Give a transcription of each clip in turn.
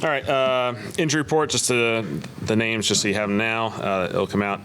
All right, injury report, just to the names, just so you have them now. It'll come out.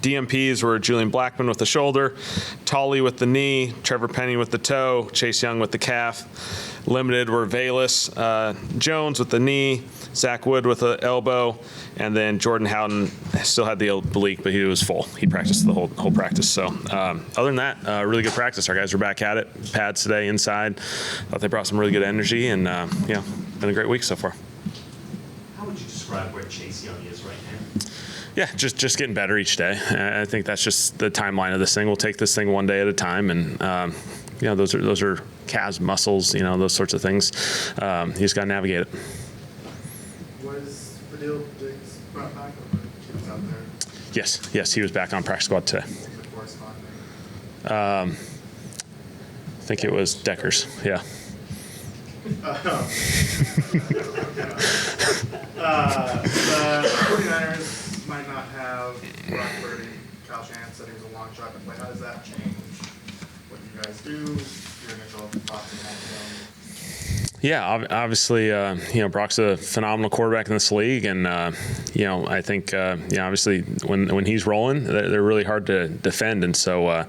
DMPs were Julian Blackman with the shoulder, Tolley with the knee, Trevor Penny with the toe, Chase Young with the calf. Limited were Valus, Jones with the knee, Zach Wood with the elbow, and then Jordan Howden still had the oblique, but he was full. He practiced the whole practice. So other than that, really good practice. Our guys were back at it. Pads today inside. Thought they brought some really good energy, and yeah, been a great week so far. How would you describe where Chase Young is right now? Yeah, just getting better each day. I think that's just the timeline of this thing. We'll take this thing one day at a time, and those are calves, muscles, those sorts of things. You just got to navigate it. Was Fadil Diggs brought back, or he was out there? Yes, he was back on practice squad today. I think it was Deckers. Yeah. The 49ers might not have Brock Purdy. Kyle Shanahan said he was a long shot to play. How does that change what you guys do? Your initial thoughts on that? Yeah, obviously, Brock's a phenomenal quarterback in this league, and I think, obviously, when he's rolling, they're really hard to defend, and so, I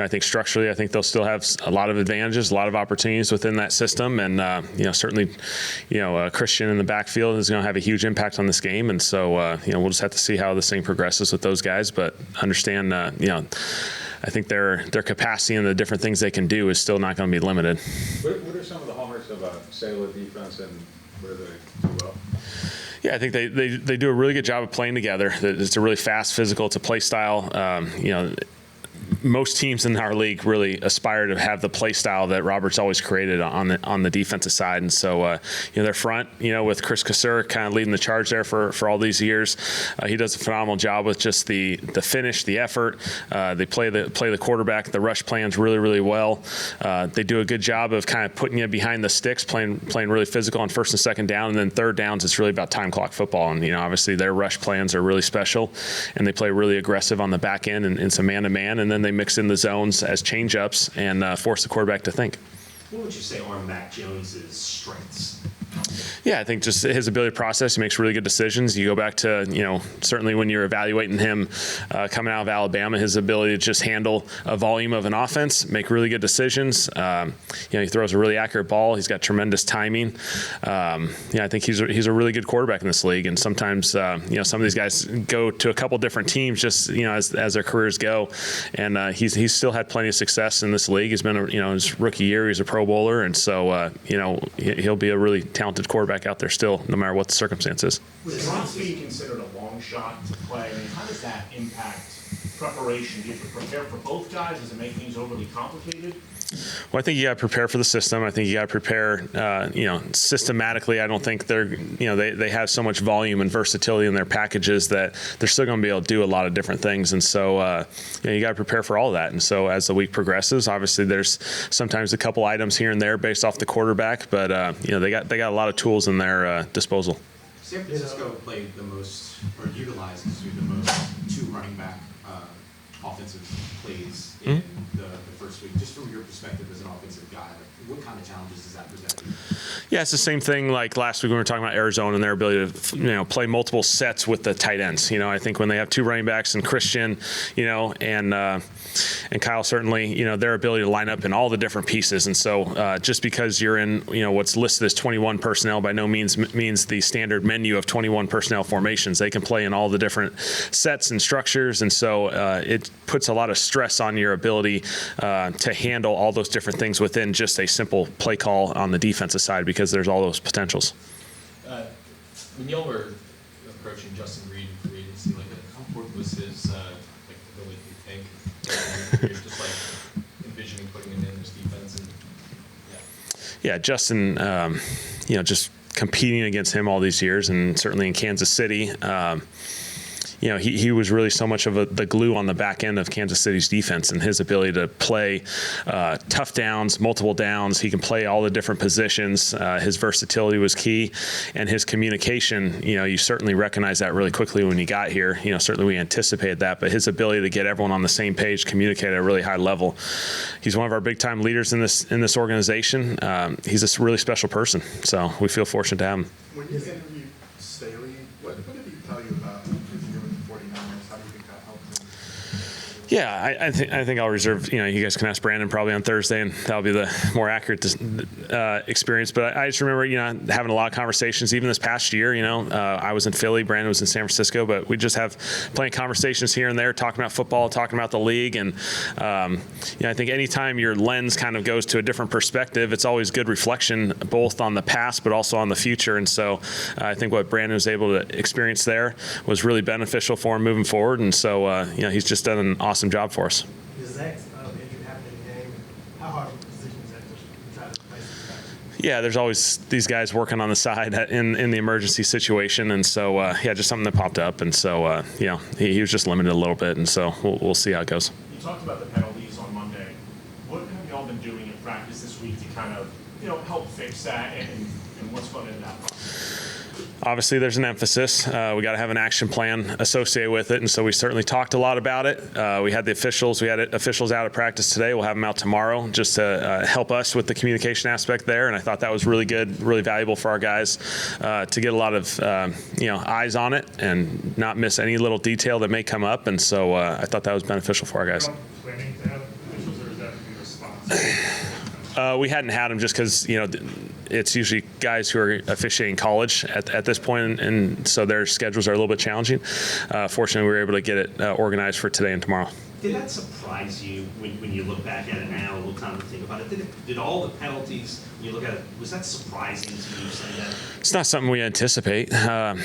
think structurally, I think they'll still have a lot of advantages, a lot of opportunities within that system, and certainly, Christian in the backfield is going to have a huge impact on this game, and so, we'll just have to see how this thing progresses with those guys, but understand, I think their capacity and the different things they can do is still not going to be limited. What are some of the hallmarks of a Sailor defense, and where do they do well? Yeah, I think they do a really good job of playing together. It's a really fast, physical. It's a play style. Most teams in our league really aspire to have the play style that Robert's always created on the defensive side, and so their front, with Chris Kassur kind of leading the charge there for all these years, he does a phenomenal job with just the finish, the effort. They play the quarterback, the rush plans really, really well. They do a good job of kind of putting you behind the sticks, playing really physical on first and second down, and then third downs it's really about time clock football. And obviously their rush plans are really special, and they play really aggressive on the back end and some man-to-man, and then they mix in the zones as change-ups and force the quarterback to think. What would you say are Mac Jones's strengths? Yeah, I think just his ability to process. He makes really good decisions. You go back to, certainly when you're evaluating him coming out of Alabama, his ability to just handle a volume of an offense, make really good decisions. He throws a really accurate ball. He's got tremendous timing. I think he's a really good quarterback in this league. And sometimes, some of these guys go to a couple different teams just, as their careers go. And he's still had plenty of success in this league. He's been, his rookie year, he's a Pro Bowler. And so, he'll be a really talented quarterback out there still, no matter what the circumstances. With Brock being considered a long shot to play, how does that impact preparation? Do you have to prepare for both guys? Does it make things overly complicated? Well, I think you got to prepare for the system. I think you got to prepare, systematically. I don't think they have so much volume and versatility in their packages that they're still going to be able to do a lot of different things. And so, you got to prepare for all of that. And so, as the week progresses, obviously there's sometimes a couple items here and there based off the quarterback, but they got a lot of tools in their disposal. San Francisco played the most, or utilized the most, two running back offensive plays in the first week. Just from your perspective as an offensive guy, what kind of challenges does that present you? Yeah, it's the same thing like last week when we were talking about Arizona and their ability to play multiple sets with the tight ends. I think when they have two running backs and Christian, and Kyle certainly, their ability to line up in all the different pieces. And so just because you're in, what's listed as 21 personnel by no means means the standard menu of 21 personnel formations. They can play in all the different sets and structures. And so it puts a lot of stress on your ability to handle all those different things within just a simple play call on the defensive side, because there's all those potentials. When y'all were approaching Justin Reed in free agency, how important was his ability to think? You're just envisioning putting him in this defense, and yeah, Justin, just competing against him all these years, and certainly in Kansas City. he was really so much of the glue on the back end of Kansas City's defense, and his ability to play tough downs, multiple downs. He can play all the different positions. His versatility was key, and his communication, you certainly recognize that really quickly when you got here. Certainly we anticipated that, but his ability to get everyone on the same page, communicate at a really high level. He's one of our big-time leaders in this organization. He's a really special person, so we feel fortunate to have him. When you interviewed Staley, what did he tell you about his year with the 49ers? How do you think that helped him? Yeah, I think I'll reserve. You guys can ask Brandon probably on Thursday, and that'll be the more accurate experience. But I just remember, having a lot of conversations. Even this past year, I was in Philly, Brandon was in San Francisco, but we just have plenty of conversations here and there, talking about football, talking about the league, and I think anytime your lens kind of goes to a different perspective, it's always good reflection, both on the past but also on the future. And so I think what Brandon was able to experience there was really beneficial for him moving forward. And so he's just done an awesome job for us. Is Zach's injury happening in the game? How hard of a position is that to try to replace him back? Yeah, there's always these guys working on the side in the emergency situation, and so just something that popped up, and so he was just limited a little bit, and so we'll see how it goes. You talked about the penalties on Monday. What have y'all been doing in practice this week to kind of, help fix that, and what's going into that process? Obviously, there's an emphasis. We got to have an action plan associated with it, and so we certainly talked a lot about it. We had officials out at practice today. We'll have them out tomorrow just to help us with the communication aspect there, and I thought that was really good, really valuable for our guys to get a lot of eyes on it and not miss any little detail that may come up, and so I thought that was beneficial for our guys. Planning to have officials, or is that in response? We hadn't had them just because, it's usually guys who are officiating college at this point, and so their schedules are a little bit challenging. Fortunately, we were able to get it organized for today and tomorrow. Did that surprise you when you look back at it now, a little time to think about it? Did all the penalties, when you look at it, was that surprising to you saying that? It's not something we anticipate, and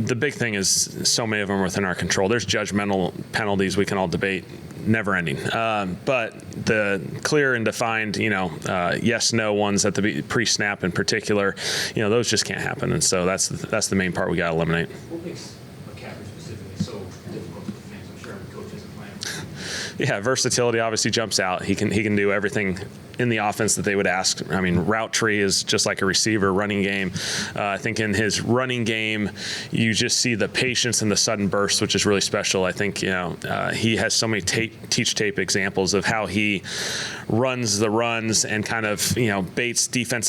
the big thing is so many of them are within our control. There's judgmental penalties we can all debate, never ending. But the clear and defined, yes, no ones at the pre-snap in particular, those just can't happen. And so that's the main part we got to eliminate. What makes McCaffrey specifically so difficult for the fans? I'm sure every coach has a plan. Yeah, versatility obviously jumps out. He can do everything in the offense that they would ask. I mean, route tree is just like a receiver. Running game, I think in his running game, you just see the patience and the sudden burst, which is really special. I think he has so many teach tape examples of how he runs the runs and kind of baits defense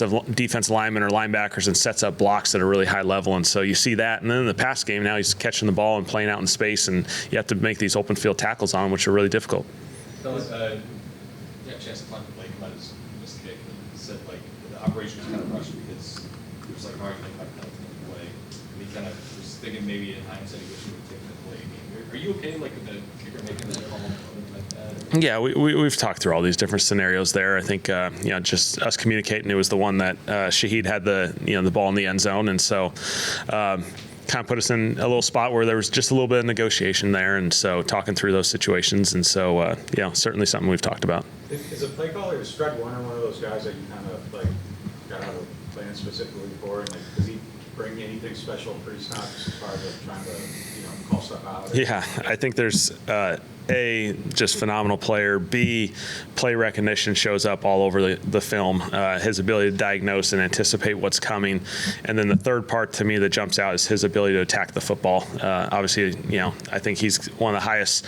linemen or linebackers and sets up blocks at a really high level. And so you see that. And then in the pass game, now he's catching the ball and playing out in space, and you have to make these open field tackles on him, which are really difficult. Fellas, you had a chance to talk to Blake about his kick. He said, the operation was kind of rushed because it was an argument about penalty in the play. And he kind of was thinking maybe in hindsight he wish he would have taken the play. Are you okay, with the kicker making that call? Like that? Yeah, we've talked through all these different scenarios there. I think just us communicating. It was the one that Shaheed had the ball in the end zone, and so kind of put us in a little spot where there was just a little bit of negotiation there, and so talking through those situations, and so certainly something we've talked about. Is a play caller, is Fred Warner one of those guys that you kind of got out of a plan specifically for, and does he bring anything special pre-snap as far as trying to call stuff out? Yeah, I think there's A, just phenomenal player. B, play recognition shows up all over the film. His ability to diagnose and anticipate what's coming. And then the third part to me that jumps out is his ability to attack the football. Obviously, I think he's one of the highest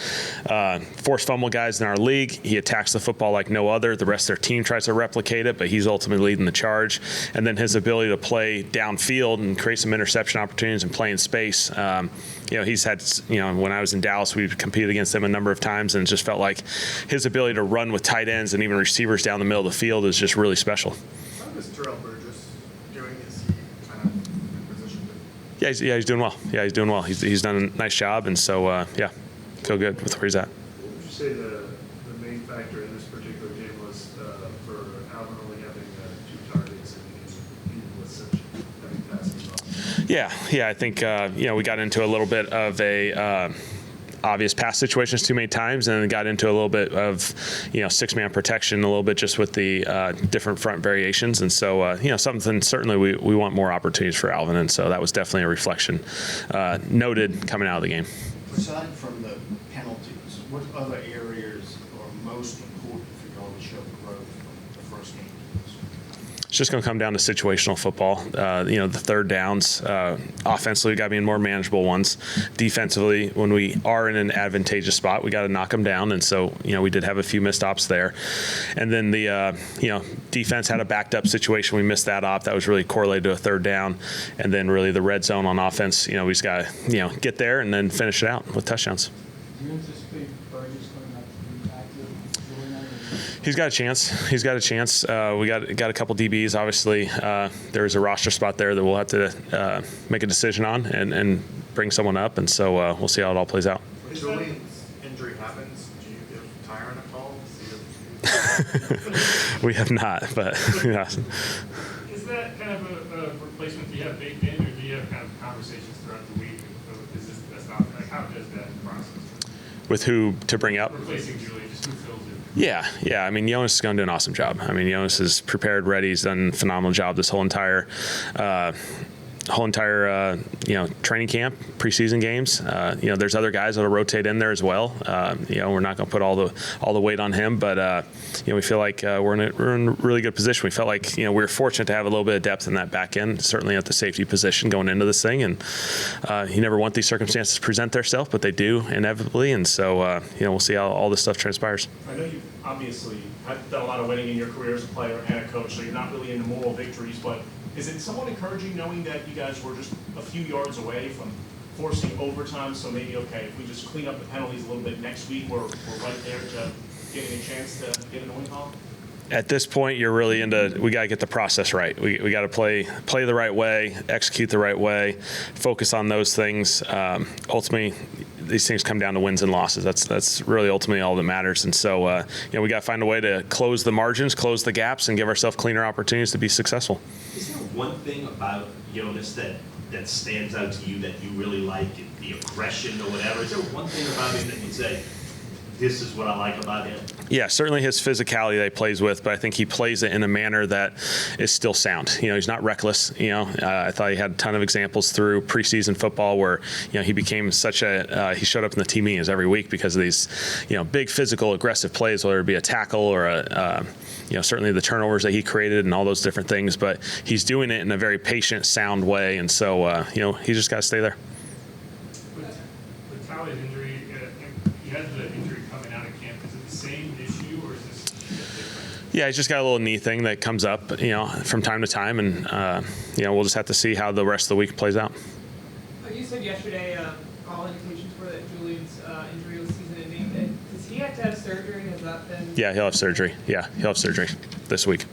forced fumble guys in our league. He attacks the football like no other. The rest of their team tries to replicate it, but he's ultimately leading the charge. And then his ability to play downfield and create some interception opportunities and play in space. He's had, when I was in Dallas, we competed against him a number of times, and it just felt like his ability to run with tight ends and even receivers down the middle of the field is just really special. How is Terrell Burgess doing? Is he kind of in position to? Yeah, he's doing well. Yeah, he's doing well. He's done a nice job, and so, feel good with where he's at. What would you say the main factor in this particular game was for Alvin only having 2 targets and with such heavy passing? Yeah, I think we got into a little bit of obvious pass situations too many times, and then got into a little bit of, 6-man protection, a little bit just with the different front variations. And so, something certainly we want more opportunities for Alvin, and so that was definitely a reflection noted coming out of the game. Aside from the penalties, what other areas are most important for y'all to show growth from the first game to this? It's just going to come down to situational football. The third downs, offensively, we got to be in more manageable ones. Defensively, when we are in an advantageous spot, we got to knock them down. And so, we did have a few missed ops there. And then the, defense had a backed up situation. We missed that op. That was really correlated to a third down. And then really the red zone on offense, we just got to, get there and then finish it out with touchdowns. Do you anticipate Burgess coming up to be active doing that? He's got a chance. We got a couple DBs. Obviously, there is a roster spot there that we'll have to make a decision on and bring someone up. And so we'll see how it all plays out. When Julian's injury happens, do you give Tyron a call? We have not, but yeah. Is that kind of a replacement do you have baked in, or do you have kind of conversations throughout the week? Is this the best option? Like, how does that process? With who to bring up? Replacing Julian, just who fills it? Yeah. I mean, Jonas is going to do an awesome job. I mean, Jonas is prepared, ready. He's done a phenomenal job this whole entire training camp, preseason games. There's other guys that'll rotate in there as well. We're not going to put all the weight on him, but we feel like we're in a really good position. We felt like we were fortunate to have a little bit of depth in that back end, certainly at the safety position going into this thing. And you never want these circumstances to present themselves, but they do inevitably. And so we'll see how all this stuff transpires. I know you've obviously done a lot of winning in your career as a player and a coach, so you're not really into moral victories, but is it somewhat encouraging knowing that you guys were just a few yards away from forcing overtime? So maybe, okay, if we just clean up the penalties a little bit next week, we're right there to getting a chance to get in the win column? At this point, you're really we got to get the process right. We got to play the right way, execute the right way, focus on those things. Ultimately, these things come down to wins and losses. That's really ultimately all that matters. And so, we got to find a way to close the margins, close the gaps, and give ourselves cleaner opportunities to be successful. Is there one thing about Jonas that stands out to you that you really like, the aggression or whatever? Is there one thing about him that you'd say, this is what I like about him? Yeah, certainly his physicality that he plays with, but I think he plays it in a manner that is still sound. He's not reckless. I thought he had a ton of examples through preseason football where, he became such he showed up in the team meetings every week because of these, big physical aggressive plays, whether it be a tackle or certainly the turnovers that he created and all those different things, but he's doing it in a very patient, sound way. And so, he just got to stay there. With Tyler's injury, you had the injury coming out of camp. Is it the same issue, or is this different? Yeah, he's just got a little knee thing that comes up, from time to time, and we'll just have to see how the rest of the week plays out. You said yesterday all indications were that Julian's injury was season-ending. Does he have to have surgery? Has that been? Yeah, he'll have surgery. This week.